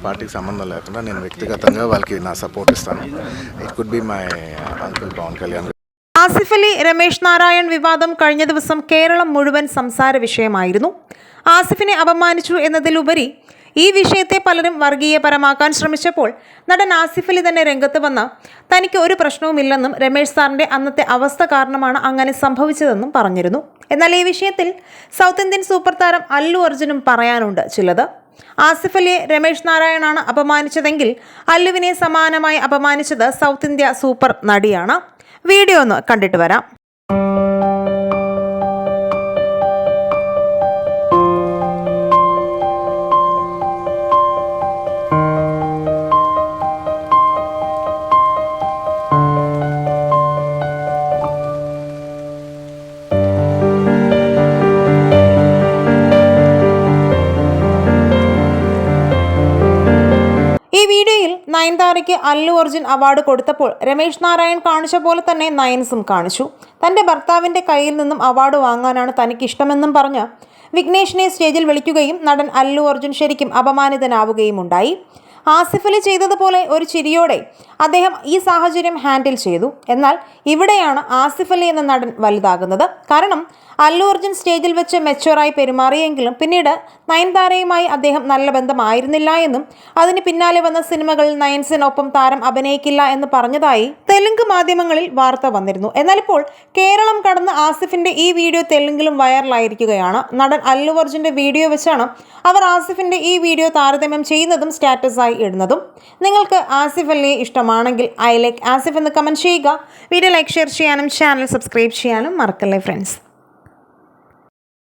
పార్టీకి సంబంధం లేకుండా నేను వ్యక్తిగతంగా వాళ్ళకి నా సపోర్ట్ ఇస్తాను. It could be my uncle Pawan Kalyan. Asif Ali Ramesh Narayan വിവാദം കഴിഞ്ഞ ദിവസം കേരളം മുഴുവൻ സംസാര വിഷയമായിരുന്നു. ആസിഫിനെ അപമാനിച്ചു എന്നതിലുപരി ഈ വിഷയത്തെ പലരും വർഗീയപരമാക്കാൻ ശ്രമിച്ചപ്പോൾ നടൻ ആസിഫ് അലി തന്നെ രംഗത്ത് വന്ന തനിക്ക് ഒരു പ്രശ്നവുമില്ലെന്നും രമേശ് സാറിൻ്റെ അന്നത്തെ അവസ്ഥ കാരണമാണ് അങ്ങനെ സംഭവിച്ചതെന്നും പറഞ്ഞിരുന്നു. എന്നാൽ ഈ വിഷയത്തിൽ സൗത്ത് ഇന്ത്യൻ സൂപ്പർ താരം അല്ലു അർജുനും പറയാനുണ്ട് ചിലത്. ആസിഫ് അലിയെ രമേശ് നാരായണാണ് അപമാനിച്ചതെങ്കിൽ അല്ലുവിനെ സമാനമായി അപമാനിച്ചത് സൗത്ത് ഇന്ത്യ സൂപ്പർ നടിയാണ്. വീഡിയോ ഒന്ന് കണ്ടിട്ട് വരാം. ഈ വീഡിയോയിൽ നയൻതാരയ്ക്ക് അല്ലു അർജുൻ അവാർഡ് കൊടുത്തപ്പോൾ രമേശ് നാരായൺ കാണിച്ച പോലെ തന്നെ നയൻസും കാണിച്ചു. തൻ്റെ ഭർത്താവിൻ്റെ കയ്യിൽ നിന്നും അവാർഡ് വാങ്ങാനാണ് തനിക്കിഷ്ടമെന്നും പറഞ്ഞ് വിഘ്നേഷിനെ സ്റ്റേജിൽ വിളിക്കുകയും നടൻ അല്ലു അർജുൻ ശരിക്കും അപമാനിതനാവുകയും ഉണ്ടായി. ആസിഫ് അലി ചെയ്തതുപോലെ ഒരു ചിരിയോടെ അദ്ദേഹം ഈ സാഹചര്യം ഹാൻഡിൽ ചെയ്തു. എന്നാൽ ഇവിടെയാണ് ആസിഫ് അലി എന്ന നടൻ വലുതാകുന്നത്. കാരണം അല്ലു അർജുൻ സ്റ്റേജിൽ വെച്ച് മെച്ചുവറായി പെരുമാറിയെങ്കിലും പിന്നീട് നയൻതാരയുമായി അദ്ദേഹം നല്ല ബന്ധമായിരുന്നില്ല എന്നും അതിന് പിന്നാലെ വന്ന സിനിമകളിൽ നയൻസിനൊപ്പം താരം അഭിനയിക്കില്ല എന്ന് പറഞ്ഞതായി തെലുങ്ക് മാധ്യമങ്ങളിൽ വാർത്ത വന്നിരുന്നു. എന്നാൽ ഇപ്പോൾ കേരളം കടന്ന് ആസിഫിന്റെ ഈ വീഡിയോ തെലുങ്കിലും വൈറലായിരിക്കുകയാണ്. നടൻ അല്ലു അർജുന്റെ വീഡിയോ വെച്ചാണ് അവർ ആസിഫിന്റെ ഈ വീഡിയോ താരതമ്യം ചെയ്യുന്നതും സ്റ്റാറ്റസായി ഇടുന്നതും. നിങ്ങൾക്ക് ആസിഫ് അലിയെ ഇഷ്ടമാണെങ്കിൽ ഐ ലൈക്ക് ആസിഫ് എന്ന് കമന്റ് ചെയ്യുക. വീഡിയോ ലൈക്ക് ഷെയർ ചെയ്യാനും ചാനൽ സബ്സ്ക്രൈബ് ചെയ്യാനും മറക്കല്ലേ ഫ്രണ്ട്സ്.